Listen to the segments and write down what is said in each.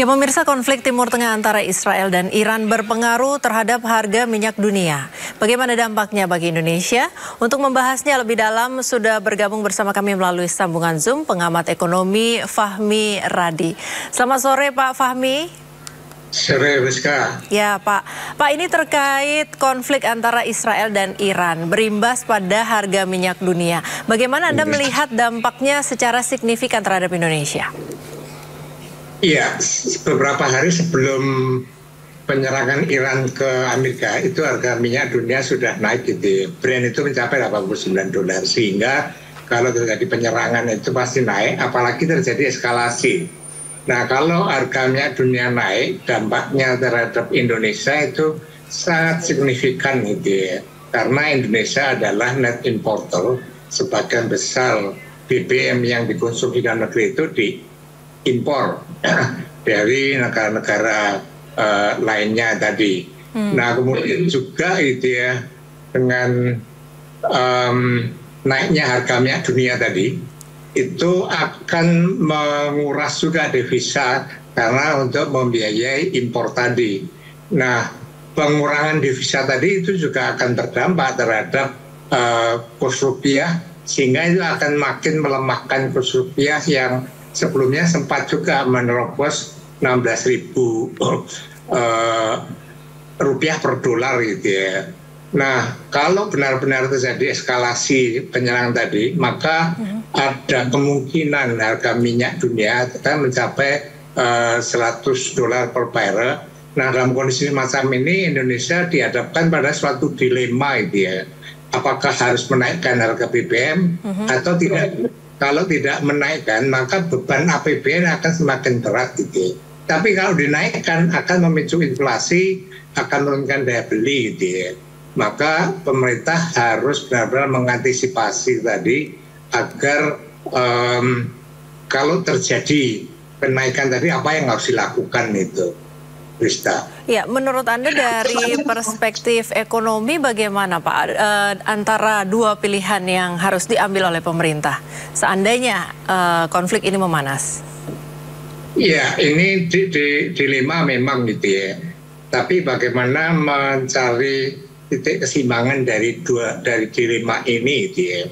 Ya, pemirsa, konflik Timur Tengah antara Israel dan Iran berpengaruh terhadap harga minyak dunia. Bagaimana dampaknya bagi Indonesia? Untuk membahasnya lebih dalam sudah bergabung bersama kami melalui sambungan Zoom pengamat ekonomi Fahmi Radi. Selamat sore Pak Fahmi. Sore, Rizka. Ya Pak, ini terkait konflik antara Israel dan Iran berimbas pada harga minyak dunia. Bagaimana Anda melihat dampaknya secara signifikan terhadap Indonesia? Iya, beberapa hari sebelum penyerangan Iran ke Amerika, itu harga minyak dunia sudah naik gitu. Brent itu mencapai $89, sehingga kalau terjadi penyerangan itu pasti naik, apalagi terjadi eskalasi. Nah, kalau harga minyak dunia naik, dampaknya terhadap Indonesia itu sangat signifikan gitu ya. Karena Indonesia adalah net importer, sebagian besar BBM yang dikonsumsi dalam negeri itu diimpor dari negara-negara lainnya tadi. Nah, kemudian juga itu ya, dengan naiknya harga minyak dunia tadi, itu akan menguras juga devisa karena untuk membiayai impor tadi. Nah, pengurangan devisa tadi itu juga akan berdampak terhadap kurs rupiah, sehingga itu akan makin melemahkan kurs rupiah yang sebelumnya sempat juga menerobos 16.000 rupiah per dolar gitu ya. Nah, kalau benar-benar terjadi eskalasi penyerangan tadi, maka ada kemungkinan harga minyak dunia akan mencapai $100 per barrel. Nah, dalam kondisi macam ini Indonesia dihadapkan pada suatu dilema gitu ya. Apakah harus menaikkan harga BBM atau tidak? Kalau tidak menaikkan, maka beban APBN akan semakin berat gitu. Tapi kalau dinaikkan akan memicu inflasi, akan menurunkan daya beli gitu ya. Maka pemerintah harus benar-benar mengantisipasi tadi agar kalau terjadi kenaikan tadi apa yang harus dilakukan itu, Krista. Ya, menurut Anda dari perspektif ekonomi bagaimana Pak antara dua pilihan yang harus diambil oleh pemerintah seandainya konflik ini memanas? Iya, ini dilema memang gitu ya. Tapi bagaimana mencari titik keseimbangan dari dilema ini gitu ya.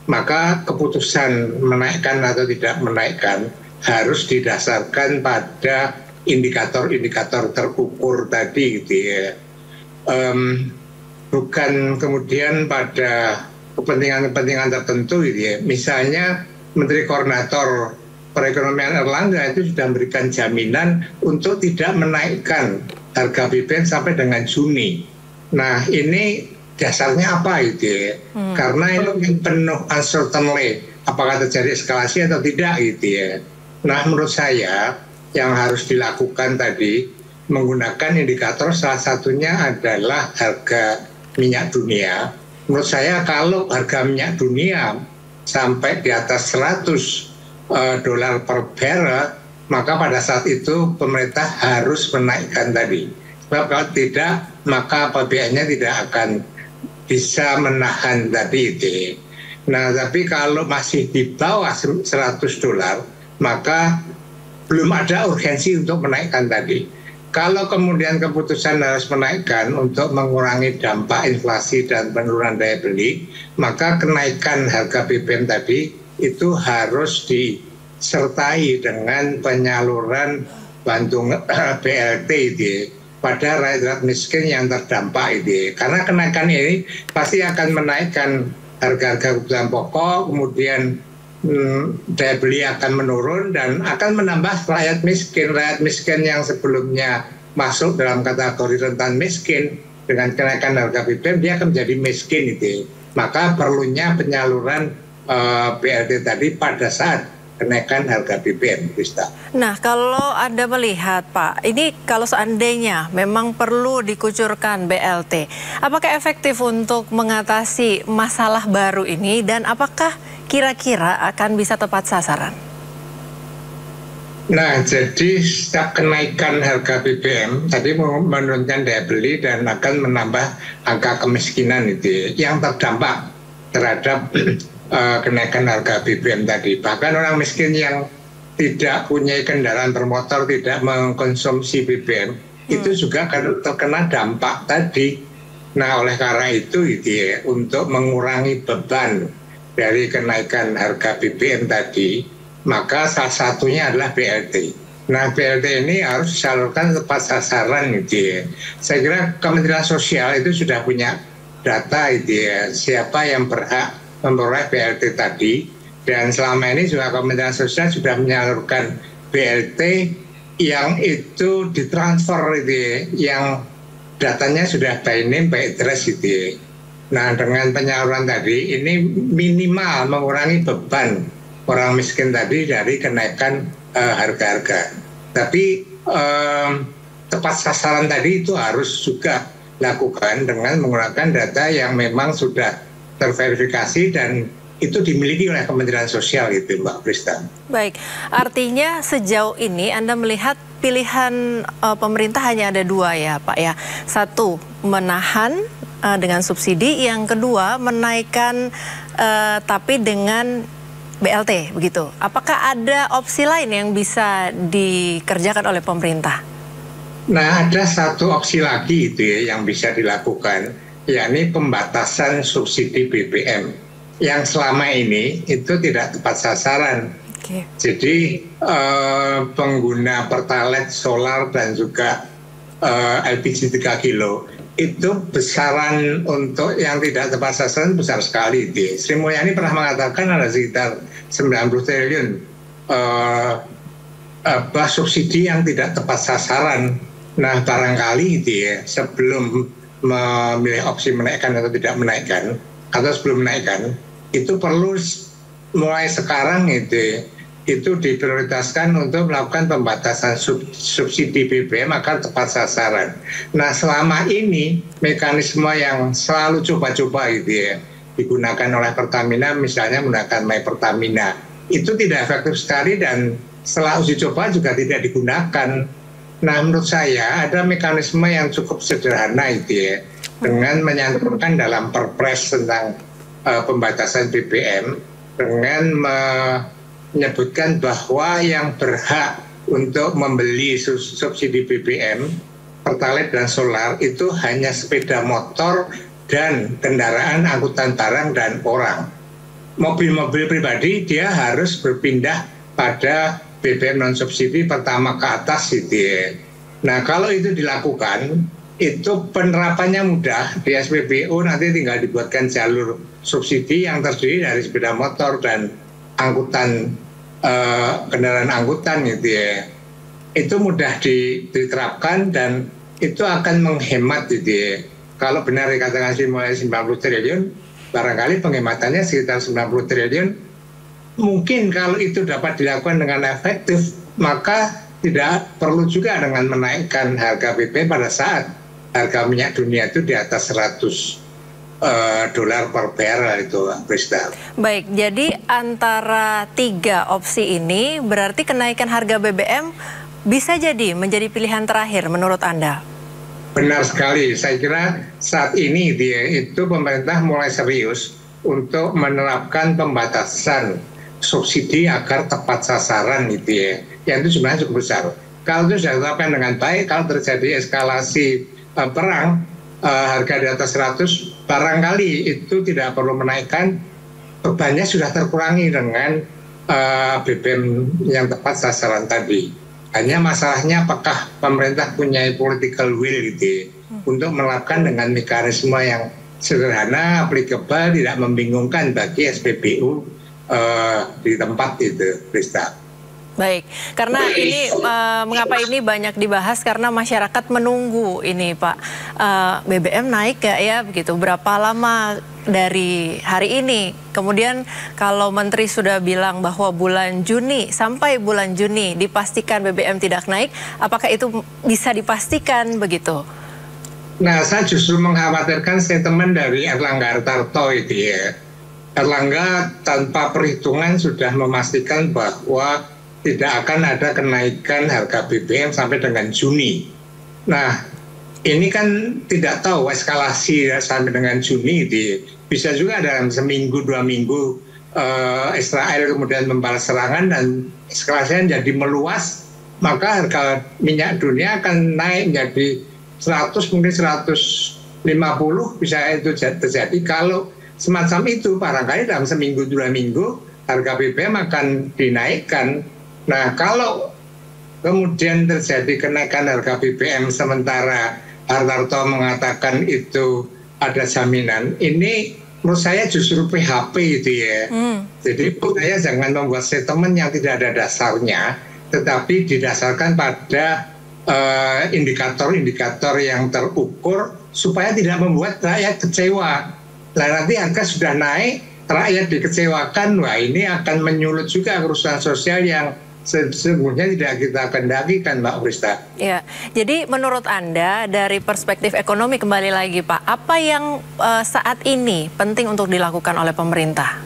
Maka keputusan menaikkan atau tidak menaikkan harus didasarkan pada indikator-indikator terukur tadi gitu ya. Bukan kemudian pada kepentingan-kepentingan tertentu gitu ya. Misalnya Menteri Koordinator Perekonomian Erlangga itu sudah memberikan jaminan untuk tidak menaikkan harga BBM sampai dengan Juni. Nah, ini dasarnya apa gitu ya? Karena ini penuh uncertainty, apakah terjadi eskalasi atau tidak gitu ya. Nah, menurut saya yang harus dilakukan tadi menggunakan indikator, salah satunya adalah harga minyak dunia. Menurut saya kalau harga minyak dunia sampai di atas $100 per barrel, maka pada saat itu pemerintah harus menaikkan tadi. Sebab kalau tidak, maka APBN-nya tidak akan bisa menahan tadi itu. Nah, tapi kalau masih di bawah $100, maka belum ada urgensi untuk menaikkan tadi. Kalau kemudian keputusan harus menaikkan untuk mengurangi dampak inflasi dan penurunan daya beli, maka kenaikan harga BBM tadi itu harus disertai dengan penyaluran bantuan BLT itu pada rakyat miskin yang terdampak itu. Karena kenaikan ini pasti akan menaikkan harga-harga kebutuhan pokok, kemudian daya beli akan menurun dan akan menambah rakyat miskin yang sebelumnya masuk dalam kategori rentan miskin. Dengan kenaikan harga BBM dia akan menjadi miskin itu. Maka perlunya penyaluran BLT tadi pada saat kenaikan harga BBM, Krista. Nah, kalau Anda melihat Pak, ini kalau seandainya memang perlu dikucurkan BLT, apakah efektif untuk mengatasi masalah baru ini dan apakah kira-kira akan bisa tepat sasaran? Nah, jadi setiap kenaikan harga BBM tadi menurunkan daya beli dan akan menambah angka kemiskinan itu yang terdampak terhadap kenaikan harga BBM tadi. Bahkan orang miskin yang tidak punya kendaraan bermotor, tidak mengkonsumsi BBM, itu juga akan terkena dampak tadi. Nah, oleh karena itu untuk mengurangi beban dari kenaikan harga BBM tadi, maka salah satunya adalah BLT. Nah, BLT ini harus disalurkan tepat sasaran Saya kira Kementerian Sosial itu sudah punya data siapa yang berhak memperoleh BLT tadi, dan selama ini juga Kementerian Sosial sudah menyalurkan BLT yang itu ditransfer yang datanya sudah by name by address Nah, dengan penyaluran tadi ini minimal mengurangi beban orang miskin tadi dari kenaikan harga-harga. Tapi tepat sasaran tadi itu harus juga lakukan dengan menggunakan data yang memang sudah terverifikasi dan itu dimiliki oleh Kementerian Sosial Mbak Prista. Baik, artinya sejauh ini Anda melihat pilihan pemerintah hanya ada dua ya Pak ya. Satu, menahan dengan subsidi, yang kedua menaikkan tapi dengan BLT begitu. Apakah ada opsi lain yang bisa dikerjakan oleh pemerintah? Nah, ada satu opsi lagi yang bisa dilakukan, yakni pembatasan subsidi BBM yang selama ini itu tidak tepat sasaran. Jadi pengguna Pertalite, solar dan juga LPG 3 kilo itu besaran untuk yang tidak tepat sasaran besar sekali. Sri Mulyani pernah mengatakan ada sekitar 90 triliun subsidi yang tidak tepat sasaran. Nah, barangkali sebelum memilih opsi menaikkan atau tidak menaikkan, atau sebelum menaikkan, itu perlu mulai sekarang itu diprioritaskan untuk melakukan pembatasan subsidi BBM agar tepat sasaran. Nah, selama ini mekanisme yang selalu coba-coba digunakan oleh Pertamina, misalnya menggunakan My Pertamina, itu tidak efektif sekali dan setelah uji coba juga tidak digunakan. Nah, menurut saya ada mekanisme yang cukup sederhana dengan menyantumkan dalam Perpres tentang pembatasan BBM dengan menyebutkan bahwa yang berhak untuk membeli subsidi BBM, Pertalite dan solar itu hanya sepeda motor dan kendaraan angkutan barang dan orang. Mobil-mobil pribadi dia harus berpindah pada BBM non subsidi pertama ke atas Nah, kalau itu dilakukan, itu penerapannya mudah. Di SPBU nanti tinggal dibuatkan jalur subsidi yang terdiri dari sepeda motor dan angkutan kendaraan angkutan Itu mudah diterapkan dan itu akan menghemat Kalau benar dikatakan mulai 90 triliun, barangkali penghematannya sekitar 90 triliun. Mungkin kalau itu dapat dilakukan dengan efektif, maka tidak perlu juga dengan menaikkan harga BBM pada saat harga minyak dunia itu di atas $100 per barrel itu, Prista. Baik, jadi antara tiga opsi ini berarti kenaikan harga BBM bisa jadi menjadi pilihan terakhir menurut Anda? Benar sekali. Saya kira saat ini itu pemerintah mulai serius untuk menerapkan pembatasan subsidi agar tepat sasaran yang itu sebenarnya cukup besar. Kalau itu sudah dilakukan dengan baik, kalau terjadi eskalasi perang, harga di atas 100, barangkali itu tidak perlu menaikkan, bebannya sudah terkurangi dengan BBM yang tepat sasaran tadi. Hanya masalahnya apakah pemerintah punya political will untuk melakukan dengan mekanisme yang sederhana, applicable, tidak membingungkan bagi SPBU di tempat itu, Prista. Baik, karena ini mengapa ini banyak dibahas karena masyarakat menunggu ini Pak, BBM naik gak ya begitu, berapa lama dari hari ini. Kemudian kalau Menteri sudah bilang bahwa bulan Juni sampai bulan Juni dipastikan BBM tidak naik, apakah itu bisa dipastikan begitu? Nah, saya justru mengkhawatirkan statement dari Erlangga Hartarto Erlangga tanpa perhitungan sudah memastikan bahwa tidak akan ada kenaikan harga BBM sampai dengan Juni. Nah, ini kan tidak tahu eskalasi sampai dengan Juni bisa juga dalam seminggu, 2 minggu Israel kemudian membalas serangan dan eskalasinya jadi meluas, maka harga minyak dunia akan naik menjadi 100 mungkin 150 bisa itu terjadi. Kalau semacam itu barangkali dalam seminggu 2 minggu harga BBM akan dinaikkan. Nah, kalau kemudian terjadi kenaikan harga BBM sementara Hartarto mengatakan itu ada jaminan, ini menurut saya justru PHP itu ya. Jadi menurut saya jangan membuat statement yang tidak ada dasarnya, tetapi didasarkan pada indikator-indikator yang terukur supaya tidak membuat rakyat kecewa. Nah, nanti harga sudah naik, rakyat dikecewakan, wah ini akan menyulut juga kerusakan sosial yang sesungguhnya tidak kita kendaki kan, Mbak Prista. Ya, jadi menurut Anda dari perspektif ekonomi kembali lagi Pak, apa yang saat ini penting untuk dilakukan oleh pemerintah?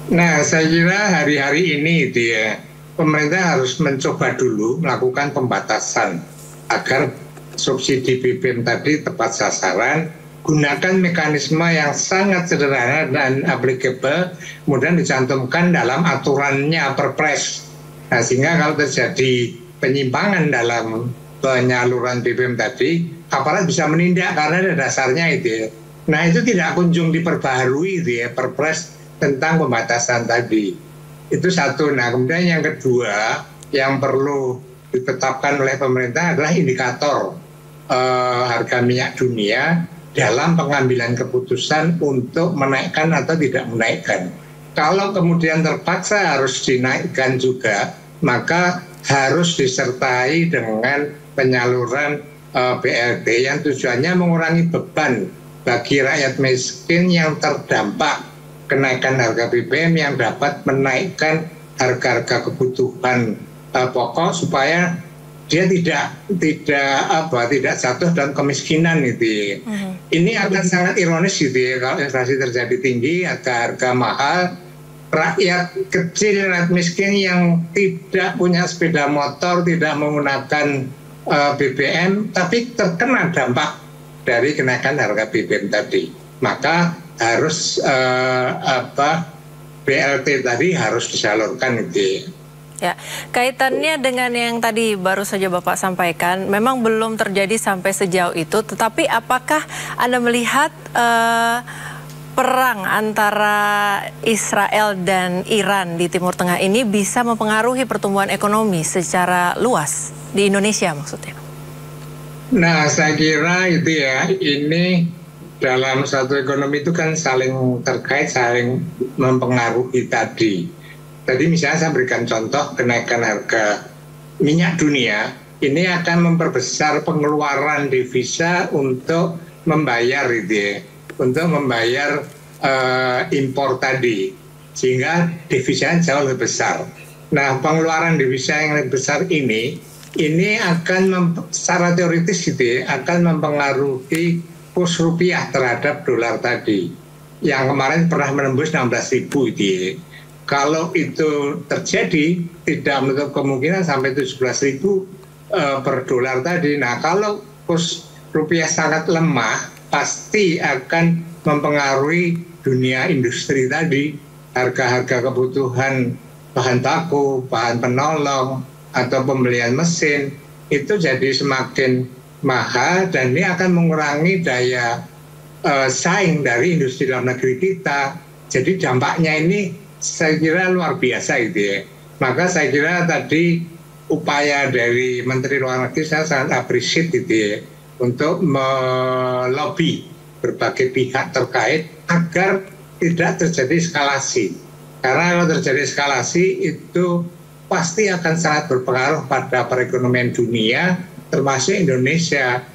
Nah, saya kira hari-hari ini itu ya, pemerintah harus mencoba dulu melakukan pembatasan agar subsidi BBM tadi tepat sasaran, gunakan mekanisme yang sangat sederhana dan applicable, kemudian dicantumkan dalam aturannya Perpres. Nah, sehingga kalau terjadi penyimpangan dalam penyaluran BBM tadi, aparat bisa menindak karena ada dasarnya itu ya. Nah, itu tidak kunjung diperbaharui itu ya, Perpres tentang pembatasan tadi. Itu satu. Nah, kemudian yang kedua yang perlu ditetapkan oleh pemerintah adalah indikator harga minyak dunia dalam pengambilan keputusan untuk menaikkan atau tidak menaikkan. Kalau kemudian terpaksa harus dinaikkan juga, maka harus disertai dengan penyaluran BLT yang tujuannya mengurangi beban bagi rakyat miskin yang terdampak kenaikan harga BBM, yang dapat menaikkan harga-harga kebutuhan pokok supaya dia tidak jatuh dalam kemiskinan gitu. Ini akan sangat ironis gitu ya, kalau inflasi terjadi tinggi, harga mahal, rakyat kecil, rakyat miskin yang tidak punya sepeda motor, tidak menggunakan BBM, tapi terkena dampak dari kenaikan harga BBM tadi. Maka harus BLT tadi harus disalurkan gitu. Ya, kaitannya dengan yang tadi baru saja Bapak sampaikan, memang belum terjadi sampai sejauh itu, tetapi apakah Anda melihat perang antara Israel dan Iran di Timur Tengah ini bisa mempengaruhi pertumbuhan ekonomi secara luas di Indonesia maksudnya? Nah, saya kira itu ya, ini dalam satu ekonomi itu kan saling terkait, saling mempengaruhi tadi. Tadi misalnya saya berikan contoh kenaikan harga minyak dunia, ini akan memperbesar pengeluaran devisa untuk membayar itu ya, untuk membayar impor tadi, sehingga devisanya jauh lebih besar. Nah, pengeluaran devisa yang lebih besar ini akan secara teoritis gitu ya, akan mempengaruhi kurs rupiah terhadap dolar tadi, yang kemarin pernah menembus 16.000 itu ya. Kalau itu terjadi, tidak menutup kemungkinan sampai 17.000 per dolar tadi. Nah, kalau kurs rupiah sangat lemah, pasti akan mempengaruhi dunia industri tadi. Harga-harga kebutuhan bahan baku, bahan penolong, atau pembelian mesin, itu jadi semakin mahal, dan ini akan mengurangi daya saing dari industri dalam negeri kita. Jadi dampaknya ini saya kira luar biasa gitu ya. Maka saya kira tadi upaya dari Menteri Luar Negeri saya sangat appreciate gitu ya, untuk melobi berbagai pihak terkait agar tidak terjadi eskalasi. Karena kalau terjadi eskalasi itu pasti akan sangat berpengaruh pada perekonomian dunia, termasuk Indonesia.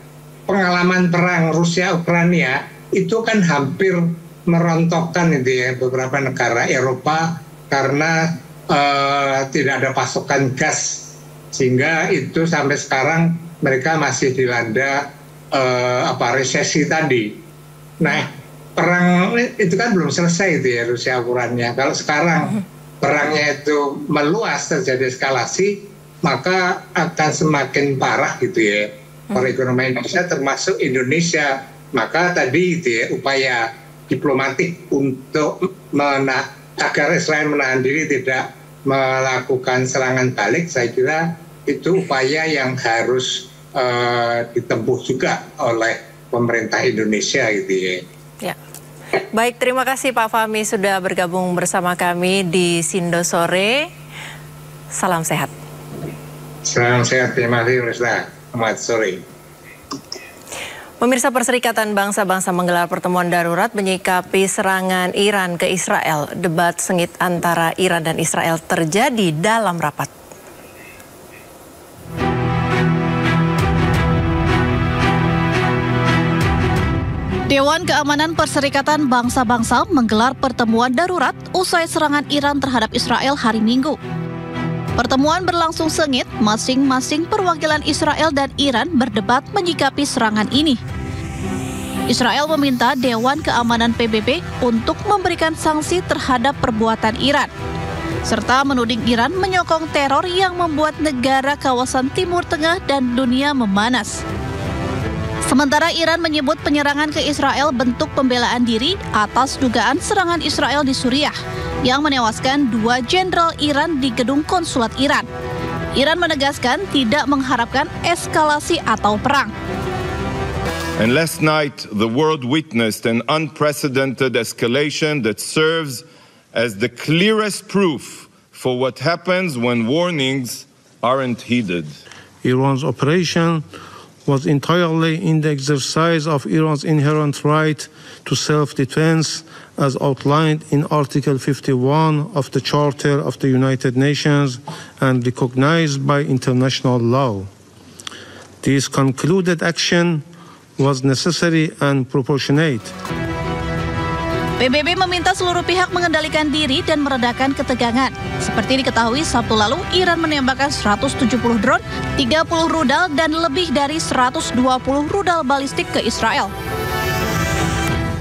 Pengalaman perang Rusia-Ukraina itu kan hampir merontokkan itu ya beberapa negara Eropa karena tidak ada pasokan gas, sehingga itu sampai sekarang mereka masih dilanda resesi tadi. Nah, perang itu kan belum selesai itu ya, Rusia-Ukraina. Kalau sekarang perangnya itu meluas, terjadi eskalasi, maka akan semakin parah gitu ya perekonomian Indonesia, termasuk Indonesia. Maka tadi itu ya upaya diplomatik untuk agar Israel menahan diri tidak melakukan serangan balik, saya kira itu upaya yang harus ditempuh juga oleh pemerintah Indonesia gitu ya. Ya. Baik, terima kasih Pak Fahmi sudah bergabung bersama kami di Sindo Sore. Salam sehat. Salam sehat, terima kasih Resta. Selamat sore. Pemirsa, Perserikatan Bangsa-Bangsa menggelar pertemuan darurat menyikapi serangan Iran ke Israel. Debat sengit antara Iran dan Israel terjadi dalam rapat. Dewan Keamanan Perserikatan Bangsa-Bangsa menggelar pertemuan darurat usai serangan Iran terhadap Israel hari Minggu. Pertemuan berlangsung sengit, masing-masing perwakilan Israel dan Iran berdebat menyikapi serangan ini. Israel meminta Dewan Keamanan PBB untuk memberikan sanksi terhadap perbuatan Iran, serta menuding Iran menyokong teror yang membuat negara kawasan Timur Tengah dan dunia memanas. Sementara Iran menyebut penyerangan ke Israel bentuk pembelaan diri atas dugaan serangan Israel di Suriah yang menewaskan 2 jenderal Iran di gedung konsulat Iran. Iran menegaskan tidak mengharapkan eskalasi atau perang. And last night, the world witnessed an unprecedented escalation that serves as the clearest proof for what happens when warnings aren't heeded. Iran's operation was entirely in the exercise of Iran's inherent right to self-defense as outlined in Article 51 of the Charter of the United Nations and recognized by international law. This concluded action was necessary and proportionate. PBB meminta seluruh pihak mengendalikan diri dan meredakan ketegangan. Seperti diketahui, Sabtu lalu Iran menembakkan 170 drone, 30 rudal, dan lebih dari 120 rudal balistik ke Israel.